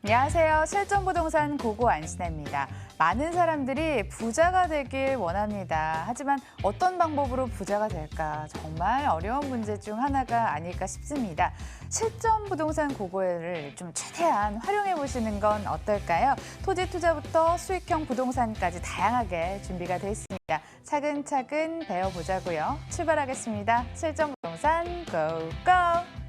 안녕하세요. 실전부동산 고고 안신혜입니다. 많은 사람들이 부자가 되길 원합니다. 하지만 어떤 방법으로 부자가 될까 정말 어려운 문제 중 하나가 아닐까 싶습니다. 실전부동산 고고를 좀 최대한 활용해 보시는 건 어떨까요? 토지 투자부터 수익형 부동산까지 다양하게 준비가 돼 있습니다. 차근차근 배워보자고요. 출발하겠습니다. 실전부동산 고고!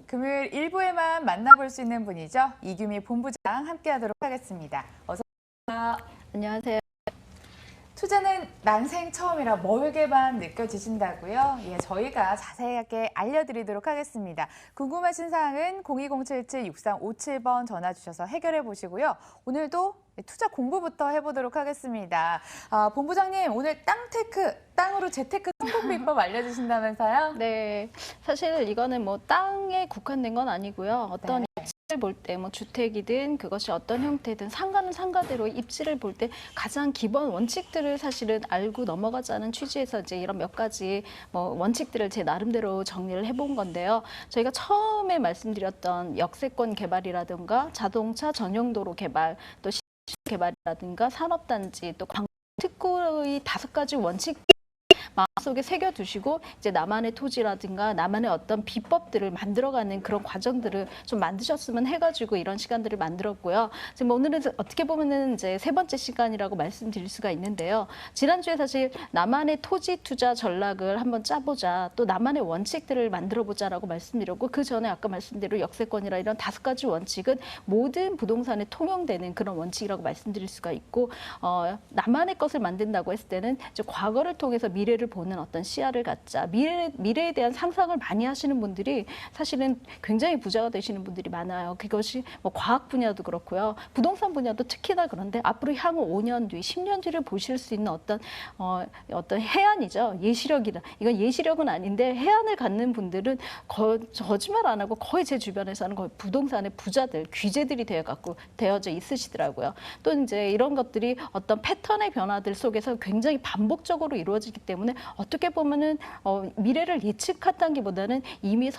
금요일 1부에만 만나볼 수 있는 분이죠. 이규미 본부장 함께하도록 하겠습니다. 어서 오세요. 안녕하세요. 투자는 난생 처음이라 멀게만 느껴지신다고요? 예, 저희가 자세하게 알려드리도록 하겠습니다. 궁금하신 사항은 02077-6357번 전화 주셔서 해결해 보시고요. 오늘도 투자 공부부터 해보도록 하겠습니다. 본부장님, 오늘 땅으로 재테크 성공 비법 알려주신다면서요? 네, 사실 이거는 뭐 땅에 국한된 건 아니고요. 어떤 네. 입지를 볼 때 뭐 주택이든 그것이 어떤 형태든 상가는 상가대로 입지를 볼 때 가장 기본 원칙들을 사실은 알고 넘어가자는 취지에서 이제 이런 몇 가지 뭐 원칙들을 제 나름대로 정리를 해본 건데요. 저희가 처음에 말씀드렸던 역세권 개발이라든가 자동차 전용도로 개발, 또 개발이라든가 산업단지, 또 광 특구의 5가지 원칙 마음속에 새겨두시고 이제 나만의 토지라든가 나만의 어떤 비법들을 만들어가는 그런 과정들을 좀 만드셨으면 해가지고 이런 시간들을 만들었고요. 지금 오늘은 어떻게 보면은 이제 3번째 시간이라고 말씀드릴 수가 있는데요. 지난주에 사실 나만의 토지 투자 전략을 한번 짜보자, 또 나만의 원칙들을 만들어보자라고 말씀드렸고, 그 전에 아까 말씀대로 역세권이라 이런 5가지 원칙은 모든 부동산에 통용되는 그런 원칙이라고 말씀드릴 수가 있고, 나만의 것을 만든다고 했을 때는 이제 과거를 통해서 미래를 보는 어떤 시야를 갖자. 미래에 대한 상상을 많이 하시는 분들이 사실은 굉장히 부자가 되시는 분들이 많아요. 그것이 뭐 과학 분야도 그렇고요. 부동산 분야도 특히나 그런데 앞으로 향후 5년 뒤, 10년 뒤를 보실 수 있는 어떤 해안이죠. 예시력이다. 이건 예시력은 아닌데 해안을 갖는 분들은 거짓말 안 하고 거의 제 주변에서는 거의 부동산의 부자들, 귀재들이 되어져 있으시더라고요. 또 이제 이런 것들이 어떤 패턴의 변화들 속에서 굉장히 반복적으로 이루어지기 때문에 어떻게 보면은 미래를 예측한다기보다는 이미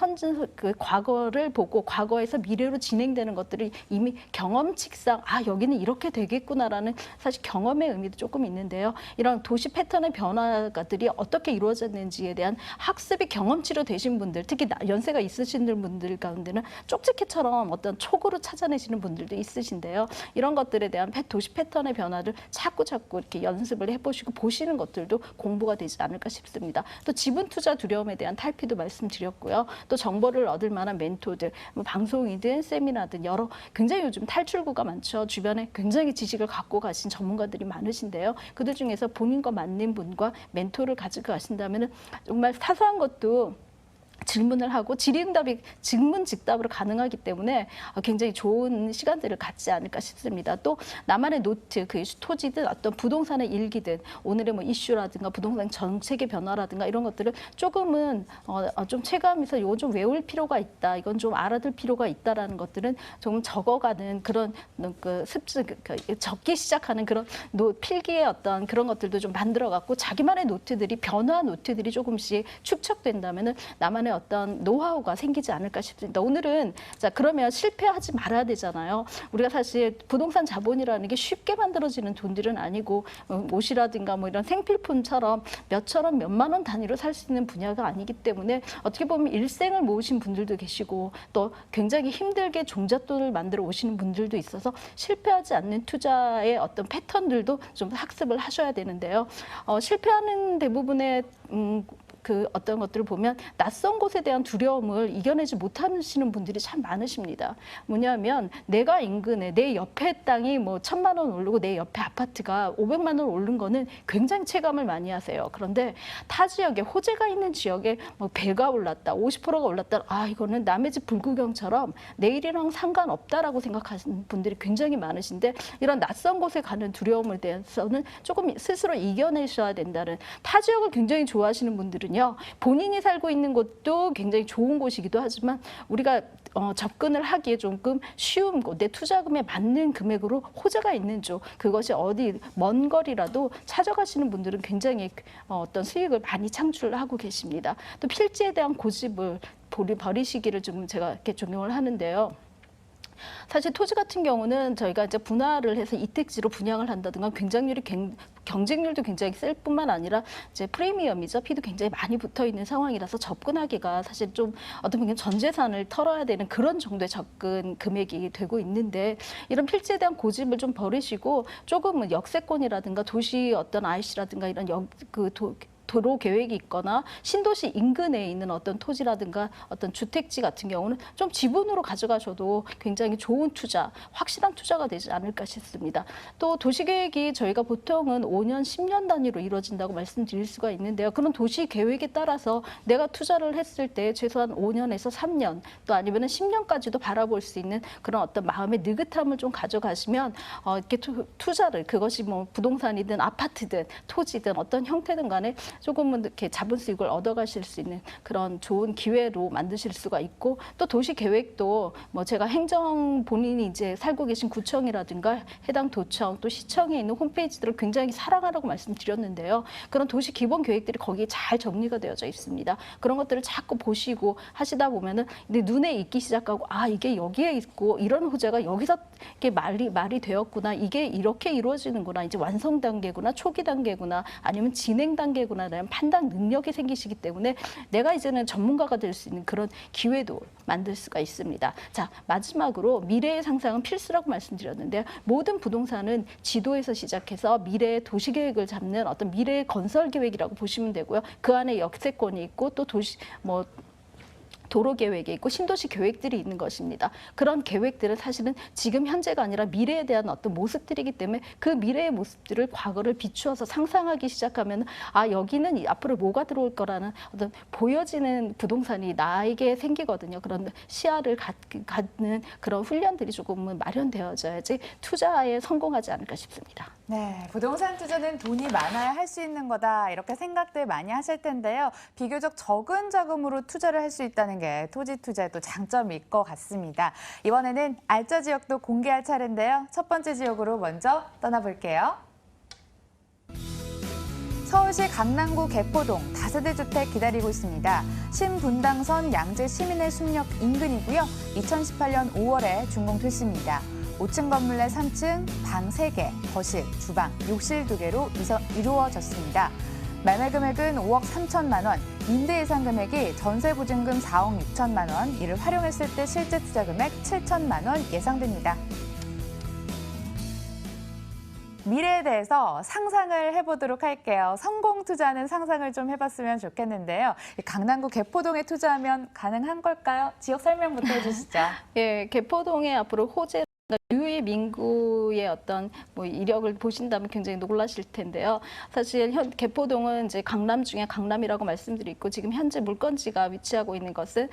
그 과거를 보고 과거에서 미래로 진행되는 것들이 이미 경험칙상 여기는 이렇게 되겠구나라는 사실 경험의 의미도 조금 있는데요. 이런 도시 패턴의 변화들이 어떻게 이루어졌는지에 대한 학습이 경험치로 되신 분들, 특히 연세가 있으신 분들 가운데는 쪽지게처럼 어떤 촉으로 찾아내시는 분들도 있으신데요. 이런 것들에 대한 도시 패턴의 변화를 자꾸 이렇게 연습을 해보시고 보시는 것들도 공부가 되지 않을까 싶습니다. 또 지분 투자 두려움에 대한 탈피도 말씀드렸고요. 또 정보를 얻을 만한 멘토들, 뭐 방송이든 세미나든 여러 굉장히 요즘 탈출구가 많죠. 주변에 굉장히 지식을 갖고 가신 전문가들이 많으신데요. 그들 중에서 본인과 맞는 분과 멘토를 가지고 가신다면 정말 사소한 것도 질문을 하고 질의응답이 즉문즉답으로 가능하기 때문에 굉장히 좋은 시간들을 갖지 않을까 싶습니다. 또 나만의 노트, 그 토지든 어떤 부동산의 일기든 오늘의 뭐 이슈라든가 부동산 정책의 변화라든가 이런 것들을 조금은 좀 체감해서 이거 좀 외울 필요가 있다, 이건 좀 알아둘 필요가 있다라는 것들은 좀 적어가는 그런 적기 시작하는 그런 필기의 어떤 그런 것들도 좀 만들어갖고 자기만의 노트들이 변화 노트들이 조금씩 축적된다면은 나만의 어떤 노하우가 생기지 않을까 싶습니다. 오늘은 자 그러면 실패하지 말아야 되잖아요. 우리가 사실 부동산 자본이라는 게 쉽게 만들어지는 돈들은 아니고 옷이라든가 뭐 이런 생필품처럼 몇천 원, 몇만 원 단위로 살 수 있는 분야가 아니기 때문에 어떻게 보면 일생을 모으신 분들도 계시고 또 굉장히 힘들게 종잣돈을 만들어 오시는 분들도 있어서 실패하지 않는 투자의 어떤 패턴들도 좀 학습을 하셔야 되는데요. 실패하는 대부분의 그 어떤 것들을 보면 낯선 곳에 대한 두려움을 이겨내지 못하시는 분들이 참 많으십니다. 뭐냐면 내가 인근에 내 옆에 땅이 뭐 1,000만 원 오르고 내 옆에 아파트가 500만 원 오른 거는 굉장히 체감을 많이 하세요. 그런데 타 지역에 호재가 있는 지역에 뭐 배가 올랐다, 50%가 올랐다. 아, 이거는 남의 집 불구경처럼 내일이랑 상관없다라고 생각하시는 분들이 굉장히 많으신데 이런 낯선 곳에 가는 두려움에 대해서는 조금 스스로 이겨내셔야 된다는 타 지역을 굉장히 좋아하시는 분들은요. 본인이 살고 있는 곳도 굉장히 좋은 곳이기도 하지만 우리가 접근을 하기에 조금 쉬운 곳, 내 투자금에 맞는 금액으로 호재가 있는 쪽, 그것이 어디 먼 거리라도 찾아가시는 분들은 굉장히 어떤 수익을 많이 창출하고 계십니다. 또 필지에 대한 고집을 버리시기를 좀 제가 이렇게 종용을 하는데요. 사실 토지 같은 경우는 저희가 이제 분할을 해서 이택지로 분양을 한다든가 경쟁률도 굉장히 셀 뿐만 아니라 이제 프리미엄이죠. 피도 굉장히 많이 붙어 있는 상황이라서 접근하기가 사실 좀 어떤 보면 전 재산을 털어야 되는 그런 정도의 접근 금액이 되고 있는데 이런 필지에 대한 고집을 좀 버리시고 조금은 역세권이라든가 도시 어떤 IC라든가 이런 도로 계획이 있거나 신도시 인근에 있는 어떤 토지라든가 어떤 주택지 같은 경우는 좀 지분으로 가져가셔도 굉장히 좋은 투자, 확실한 투자가 되지 않을까 싶습니다. 또 도시계획이 저희가 보통은 5년, 10년 단위로 이루어진다고 말씀드릴 수가 있는데요. 그런 도시계획에 따라서 내가 투자를 했을 때 최소한 5년에서 3년 또 아니면 10년까지도 바라볼 수 있는 그런 어떤 마음의 느긋함을 좀 가져가시면 이렇게 투자를 그것이 뭐 부동산이든 아파트든 토지든 어떤 형태든 간에 조금은 이렇게 잡은 수익을 얻어가실 수 있는 그런 좋은 기회로 만드실 수가 있고 또 도시 계획도 뭐 제가 본인이 이제 살고 계신 구청이라든가 해당 도청 또 시청에 있는 홈페이지들을 굉장히 사랑하라고 말씀드렸는데요. 그런 도시 기본 계획들이 거기에 잘 정리가 되어져 있습니다. 그런 것들을 자꾸 보시고 하시다 보면은 눈에 익기 시작하고 아 이게 여기에 있고 이런 호재가 여기서 이렇게 말이 되었구나 이게 이렇게 이루어지는구나 이제 완성 단계구나 초기 단계구나 아니면 진행 단계구나 라는 판단 능력이 생기시기 때문에 내가 이제는 전문가가 될 수 있는 그런 기회도 만들 수가 있습니다. 자, 마지막으로 미래의 상상은 필수라고 말씀드렸는데요. 모든 부동산은 지도에서 시작해서 미래의 도시계획을 잡는 어떤 미래의 건설 계획이라고 보시면 되고요. 그 안에 역세권이 있고 또 도로 계획이 있고 신도시 계획들이 있는 것입니다. 그런 계획들은 사실은 지금 현재가 아니라 미래에 대한 어떤 모습들이기 때문에 그 미래의 모습들을 과거를 비추어서 상상하기 시작하면 아 여기는 앞으로 뭐가 들어올 거라는 어떤 보여지는 부동산이 나에게 생기거든요. 그런 시야를 갖는 그런 훈련들이 조금은 마련되어져야지 투자에 성공하지 않을까 싶습니다. 네, 부동산 투자는 돈이 많아야 할 수 있는 거다 이렇게 생각들 많이 하실 텐데요. 비교적 적은 자금으로 투자를 할 수 있다는 게 토지 투자의 또 장점일 것 같습니다. 이번에는 알짜 지역도 공개할 차례인데요. 첫 번째 지역으로 먼저 떠나볼게요. 서울시 강남구 개포동 다세대 주택 기다리고 있습니다. 신분당선 양재 시민의 숲역 인근이고요. 2018년 5월에 준공됐습니다. 5층 건물 내 3층, 방 3개, 거실, 주방, 욕실 2개로 이루어졌습니다. 매매 금액은 5억 3천만 원, 임대 예상 금액이 전세 보증금 4억 6천만 원, 이를 활용했을 때 실제 투자 금액 7천만 원 예상됩니다. 미래에 대해서 상상을 해보도록 할게요. 성공 투자는 상상을 좀 해봤으면 좋겠는데요. 강남구 개포동에 투자하면 가능한 걸까요? 지역 설명부터 해주시죠. 예, 개포동에 앞으로 호재 유해 민구의 어떤 뭐 이력을 보신다면 굉장히 놀라실 텐데요. 사실 개포동은 이제 강남 중에 강남이라고 말씀드리고 지금 현재 물건지가 위치하고 있는 것은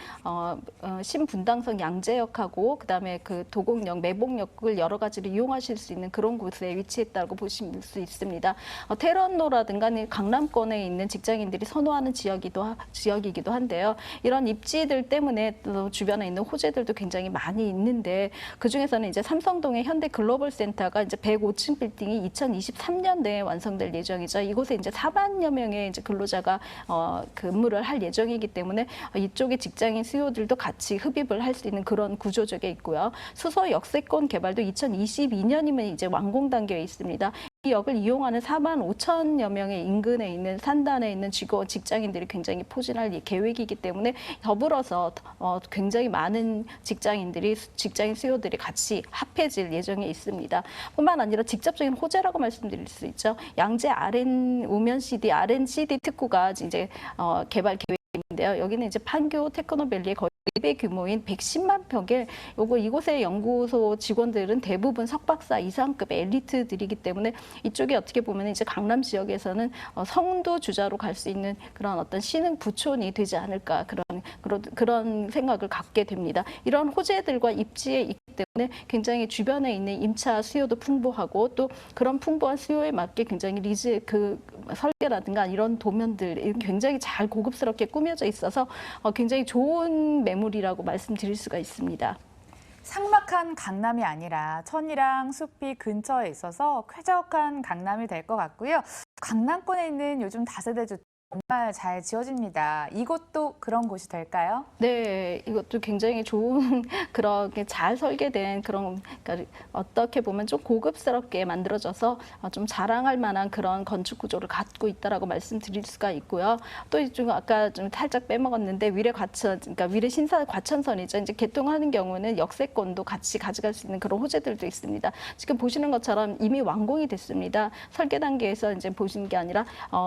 신분당선 양재역하고 그다음에 그 도곡역, 매봉역을 여러 가지로 이용하실 수 있는 그런 곳에 위치했다고 보실 수 있습니다. 테런로라든가 강남권에 있는 직장인들이 선호하는 지역이기도 한데요. 이런 입지들 때문에 또 주변에 있는 호재들도 굉장히 많이 있는데 그 중에서는 이제 삼성동의 현대글로벌센터가 이제 105층 빌딩이 2023년대에 완성될 예정이죠. 이곳에 이제 4만여 명의 이제 근로자가 근무를 할 예정이기 때문에 이쪽의 직장인 수요들도 같이 흡입을 할 수 있는 그런 구조적에 있고요. 수서 역세권 개발도 2022년이면 이제 완공 단계에 있습니다. 이 역을 이용하는 4만 5천여 명의 인근에 있는 산단에 있는 직장인들이 굉장히 포진할 계획이기 때문에 더불어서 굉장히 많은 직장인 수요들이 같이 합해질 예정에 있습니다. 뿐만 아니라 직접적인 호재라고 말씀드릴 수 있죠. 양재 우면CD, RNCD 특구가 이제 개발 계획인데요. 여기는 이제 판교 테크노밸리의 거의 4배 규모인 110만 평의 이곳의 연구소 직원들은 대부분 석박사 이상급의 엘리트들이기 때문에 이쪽이 어떻게 보면 이제 강남 지역에서는 성도 주자로 갈 수 있는 그런 어떤 신흥 부촌이 되지 않을까 그런 생각을 갖게 됩니다. 이런 호재들과 입지에 있기 때문에 굉장히 주변에 있는 임차 수요도 풍부하고 또 그런 풍부한 수요에 맞게 굉장히 설계라든가 이런 도면들 굉장히 잘 고급스럽게 꾸며져 있어서 굉장히 좋은 매물이라고 말씀드릴 수가 있습니다. 삭막한 강남이 아니라 천이랑 숲이 근처에 있어서 쾌적한 강남이 될 것 같고요. 강남권에 있는 요즘 다세대 주택 정말 잘 지어집니다. 이곳도 그런 곳이 될까요? 네, 이것도 굉장히 좋은 그렇게 잘 설계된 그러니까 어떻게 보면 좀 고급스럽게 만들어져서 좀 자랑할 만한 그런 건축 구조를 갖고 있다라고 말씀드릴 수가 있고요. 또 좀 아까 좀 살짝 빼먹었는데 그러니까 위례 신사 과천선이죠. 이제 개통하는 경우는 역세권도 같이 가져갈 수 있는 그런 호재들도 있습니다. 지금 보시는 것처럼 이미 완공이 됐습니다. 설계 단계에서 이제 보시는 게 아니라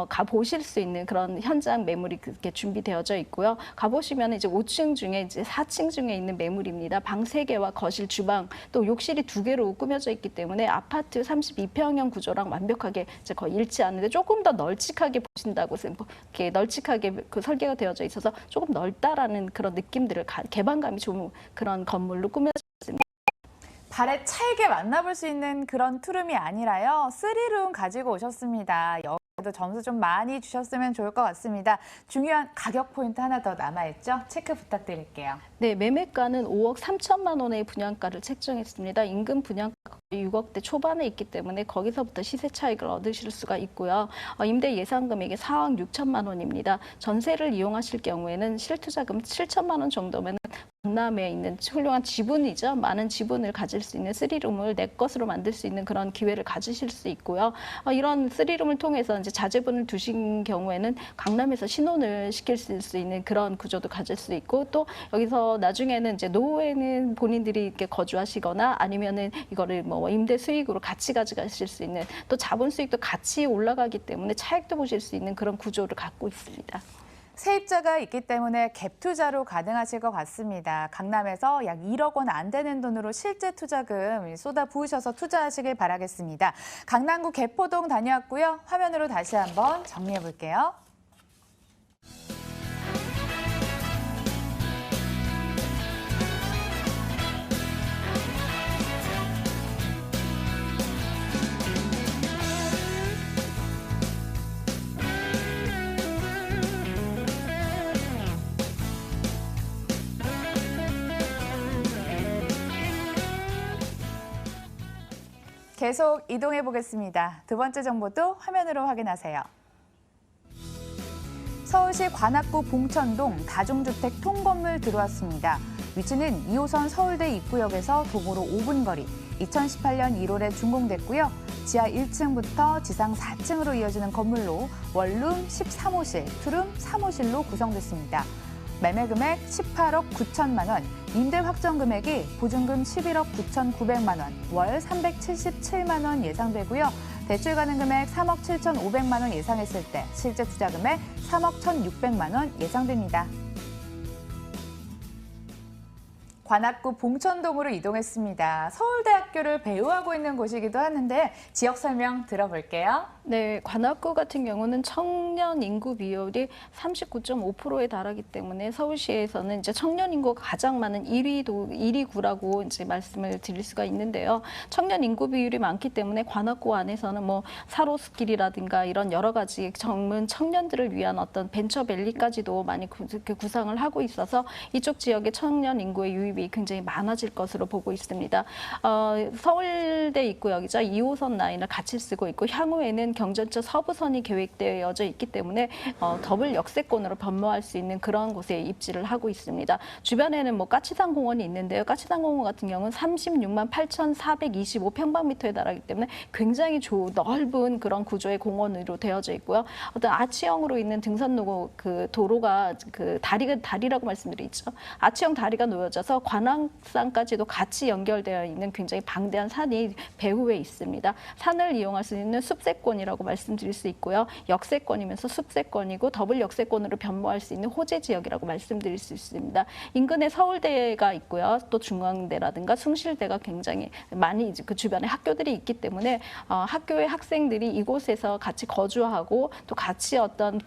가 보실 수 있는 그런 현장 매물이 그렇게 준비되어져 있고요. 가보시면 이제 5층 중에 이제 4층 중에 있는 매물입니다. 방 3개와 거실, 주방, 또 욕실이 2개로 꾸며져 있기 때문에 아파트 32평형 구조랑 완벽하게 이제 거의 일치하는데 조금 더 널찍하게 보신다고 이렇게 널찍하게 그 설계가 되어져 있어서 조금 넓다라는 그런 느낌들을 개방감이 좋은 그런 건물로 꾸며져 있습니다. 발에 찰게 만나볼 수 있는 그런 투룸이 아니라요. 3룸 가지고 오셨습니다. 여기도 점수 좀 많이 주셨으면 좋을 것 같습니다. 중요한 가격 포인트 하나 더 남아있죠? 체크 부탁드릴게요. 네, 매매가는 5억 3천만 원의 분양가를 책정했습니다. 인근 분양가가 6억대 초반에 있기 때문에 거기서부터 시세 차익을 얻으실 수가 있고요. 임대 예상 금액이 4억 6천만 원입니다. 전세를 이용하실 경우에는 실투자금 7천만 원 정도면 강남에 있는 훌륭한 지분이죠. 많은 지분을 가질 수 있는 3룸을 내 것으로 만들 수 있는 그런 기회를 가지실 수 있고요. 이런 3룸을 통해서 이제 자제분을 두신 경우에는 강남에서 신혼을 시킬 수 있는 그런 구조도 가질 수 있고 또 여기서 나중에는 이제 노후에는 본인들이 이렇게 거주하시거나 아니면은 이거를 뭐 임대 수익으로 같이 가져가실 수 있는 또 자본 수익도 같이 올라가기 때문에 차익도 보실 수 있는 그런 구조를 갖고 있습니다. 세입자가 있기 때문에 갭 투자로 가능하실 것 같습니다. 강남에서 약 1억 원 안 되는 돈으로 실제 투자금 쏟아 부으셔서 투자하시길 바라겠습니다. 강남구 개포동 다녀왔고요. 화면으로 다시 한번 정리해 볼게요. 계속 이동해 보겠습니다. 두 번째 정보도 화면으로 확인하세요. 서울시 관악구 봉천동 다중주택 통건물 들어왔습니다. 위치는 2호선 서울대 입구역에서 도보로 5분 거리, 2018년 1월에 준공됐고요. 지하 1층부터 지상 4층으로 이어지는 건물로 원룸 13호실, 투룸 3호실로 구성됐습니다. 매매 금액 18억 9천만 원, 임대 확정 금액이 보증금 11억 9,900만 원, 월 377만 원 예상되고요. 대출 가능 금액 3억 7,500만 원 예상했을 때 실제 투자 금액 3억 1,600만 원 예상됩니다. 관악구 봉천동으로 이동했습니다. 서울대학교를 배후하고 있는 곳이기도 하는데 지역 설명 들어볼게요. 네, 관악구 같은 경우는 청년 인구 비율이 39.5%에 달하기 때문에 서울시에서는 이제 청년 인구가 가장 많은 1위 구라고 이제 말씀을 드릴 수가 있는데요. 청년 인구 비율이 많기 때문에 관악구 안에서는 뭐 사로스길이라든가 이런 여러 가지 젊은 청년들을 위한 어떤 벤처밸리까지도 많이 구상을 하고 있어서 이쪽 지역의 청년 인구의 유입이 유입이 굉장히 많아질 것으로 보고 있습니다. 서울대 입구역이죠. 2호선 라인을 같이 쓰고 있고 향후에는 경전철 서부선이 계획되어져 있기 때문에 더블 역세권으로 변모할 수 있는 그런 곳에 입지를 하고 있습니다. 주변에는 뭐 까치산 공원이 있는데요. 까치산 공원 같은 경우는 36만 8,425평방미터에 달하기 때문에 굉장히 넓은 그런 구조의 공원으로 되어져 있고요. 어떤 아치형으로 있는 등산로 그 도로가 그 다리라고 말씀드리죠. 아치형 다리가 놓여져서 관악산까지도 같이 연결되어 있는 굉장히 방대한 산이 배후에 있습니다. 산을 이용할 수 있는 숲세권이라고 말씀드릴 수 있고요. 역세권이면서 숲세권이고 더블 역세권으로 변모할 수 있는 호재 지역이라고 말씀드릴 수 있습니다. 인근에 서울대가 있고요. 또 중앙대라든가 숭실대가 굉장히 많이 그 주변에 학교들이 있기 때문에 학교의 학생들이 이곳에서 같이 거주하고 또 같이 어떤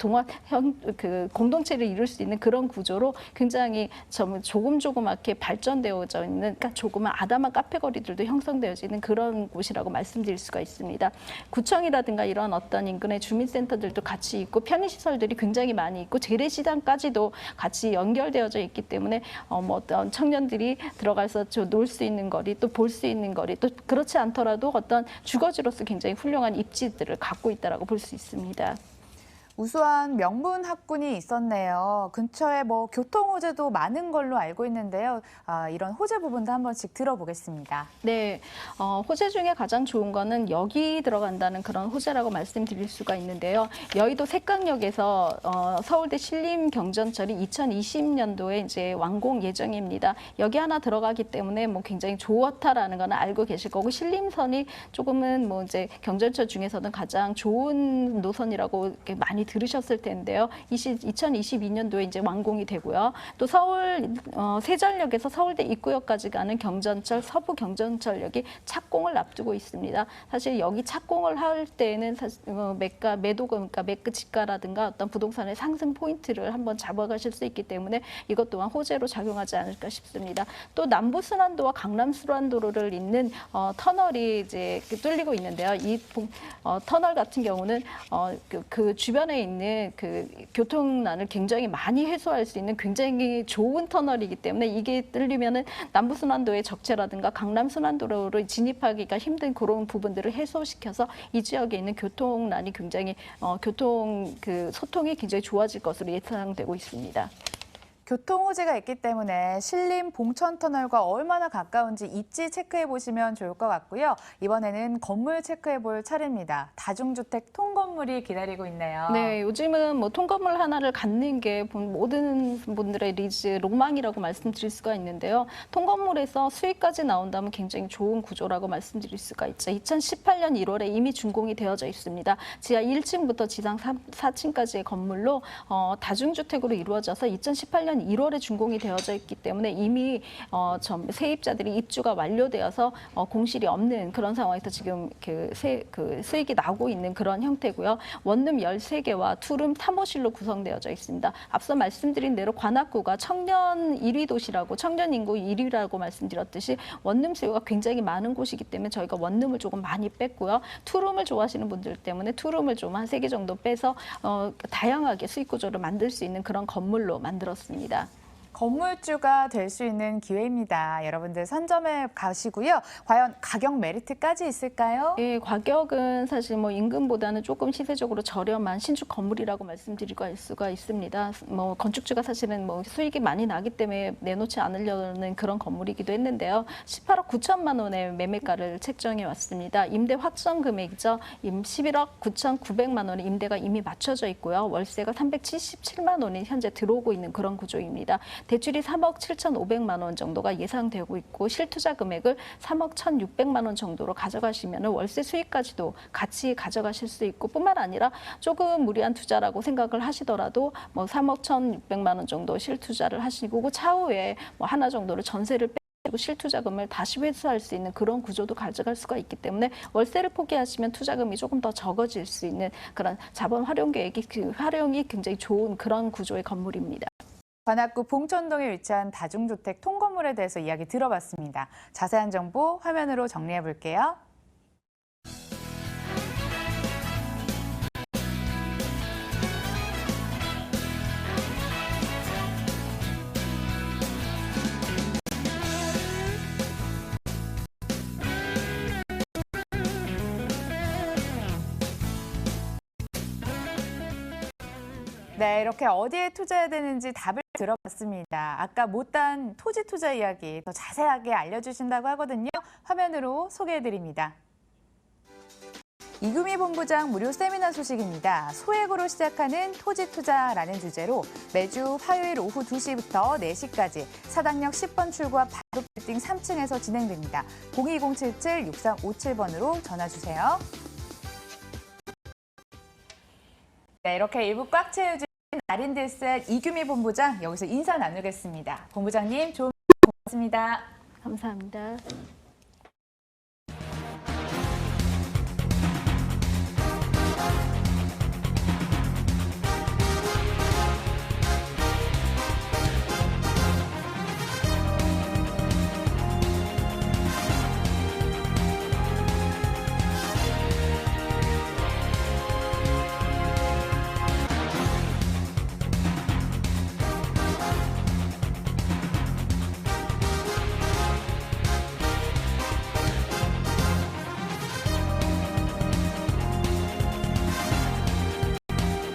그 공동체를 이룰 수 있는 그런 구조로 굉장히 조그맣게 발전되어져 있는, 그러니까 조그만 아담한 카페 거리들도 형성되어지는 그런 곳이라고 말씀드릴 수가 있습니다. 구청이라든가 이런 어떤 인근의 주민센터들도 같이 있고 편의시설들이 굉장히 많이 있고 재래시장까지도 같이 연결되어져 있기 때문에 뭐 어떤 청년들이 들어가서 놀 수 있는 거리, 또 볼 수 있는 거리, 또 그렇지 않더라도 어떤 주거지로서 굉장히 훌륭한 입지들을 갖고 있다라고 볼 수 있습니다. 우수한 명문 학군이 있었네요. 근처에 뭐 교통 호재도 많은 걸로 알고 있는데요. 이런 호재 부분도 한 번씩 들어보겠습니다. 네, 호재 중에 가장 좋은 거는 역이 들어간다는 그런 호재라고 말씀드릴 수가 있는데요. 여의도 색강역에서 서울대 신림경전철이 2020년도에 이제 완공 예정입니다. 여기 하나 들어가기 때문에 뭐 굉장히 좋다라는 건 알고 계실 거고, 신림선이 조금은 뭐 이제 경전철 중에서는 가장 좋은 노선이라고 이렇게 많이 들으셨을 텐데요. 2022년도에 이제 완공이 되고요. 또 서울 세전역에서 서울대 입구역까지 가는 경전철 서부 경전철역이 착공을 앞두고 있습니다. 사실 여기 착공을 할 때는 그러니까 매가 지가라든가 어떤 부동산의 상승 포인트를 한번 잡아가실 수 있기 때문에 이것 또한 호재로 작용하지 않을까 싶습니다. 또 남부순환도와 강남순환도로를 잇는 터널이 이제 뚫리고 있는데요. 이 터널 같은 경우는 그 주변에 있는 그 교통난을 굉장히 많이 해소할 수 있는 굉장히 좋은 터널이기 때문에 이게 뚫리면은 남부순환도의 적체라든가 강남순환도로로 진입하기가 힘든 그런 부분들을 해소시켜서 이 지역에 있는 교통난이 굉장히 교통 그 소통이 굉장히 좋아질 것으로 예상되고 있습니다. 교통 호재가 있기 때문에 신림 봉천터널과 얼마나 가까운지 입지 체크해 보시면 좋을 것 같고요. 이번에는 건물 체크해 볼 차례입니다. 다중주택 통건물이 기다리고 있네요. 네, 요즘은 뭐 통건물 하나를 갖는 게 모든 분들의 로망이라고 말씀드릴 수가 있는데요. 통건물에서 수익까지 나온다면 굉장히 좋은 구조라고 말씀드릴 수가 있죠. 2018년 1월에 이미 준공이 되어져 있습니다. 지하 1층부터 지상 4층까지의 건물로 다중주택으로 이루어져서 2018년 1월에 준공이 되어져 있기 때문에 이미 세입자들이 입주가 완료되어서 공실이 없는 그런 상황에서 지금 수익이 나오고 있는 그런 형태고요. 원룸 13개와 투룸 3호실로 구성되어져 있습니다. 앞서 말씀드린 대로 관악구가 청년 1위 도시라고, 청년 인구 1위라고 말씀드렸듯이 원룸 수요가 굉장히 많은 곳이기 때문에 저희가 원룸을 조금 많이 뺐고요. 투룸을 좋아하시는 분들 때문에 투룸을 좀 한 3개 정도 빼서 다양하게 수익 구조를 만들 수 있는 그런 건물로 만들었습니다. 건물주가 될 수 있는 기회입니다. 여러분들 선점해 가시고요. 과연 가격 메리트까지 있을까요? 예, 가격은 사실 뭐 임금보다는 조금 시세적으로 저렴한 신축 건물이라고 말씀드릴 수가 있습니다. 뭐 건축주가 사실은 뭐 수익이 많이 나기 때문에 내놓지 않으려는 그런 건물이기도 했는데요. 18억 9천만 원의 매매가를 책정해 왔습니다. 임대 확정 금액이죠. 11억 9,900만 원의 임대가 이미 맞춰져 있고요. 월세가 377만 원이 현재 들어오고 있는 그런 구조입니다. 대출이 3억 7,500만 원 정도가 예상되고 있고 실투자 금액을 3억 1,600만 원 정도로 가져가시면 월세 수익까지도 같이 가져가실 수 있고, 뿐만 아니라 조금 무리한 투자라고 생각을 하시더라도 뭐 3억 1,600만 원 정도 실투자를 하시고 차후에 뭐 하나 정도를 전세를 빼고 실투자금을 다시 회수할 수 있는 그런 구조도 가져갈 수가 있기 때문에 월세를 포기하시면 투자금이 조금 더 적어질 수 있는 그런 자본 활용 계획이 활용이 굉장히 좋은 그런 구조의 건물입니다. 관악구 봉천동에 위치한 다중주택 통건물에 대해서 이야기 들어봤습니다. 자세한 정보 화면으로 정리해 볼게요. 네, 이렇게 어디에 투자해야 되는지 답을 들어봤습니다. 아까 못다한 토지 투자 이야기 더 자세하게 알려주신다고 하거든요. 화면으로 소개해드립니다. 이금희 본부장 무료 세미나 소식입니다. 소액으로 시작하는 토지 투자라는 주제로 매주 화요일 오후 2시부터 4시까지 사당역 10번 출구 앞 바로 빌딩 3층에서 진행됩니다. 02077-6357번으로 전화 주세요. 네, 이렇게 일부 꽉 채워진 아린데스 이금희 본부장 여기서 인사 나누겠습니다. 본부장님 좋은 고맙습니다. 감사합니다.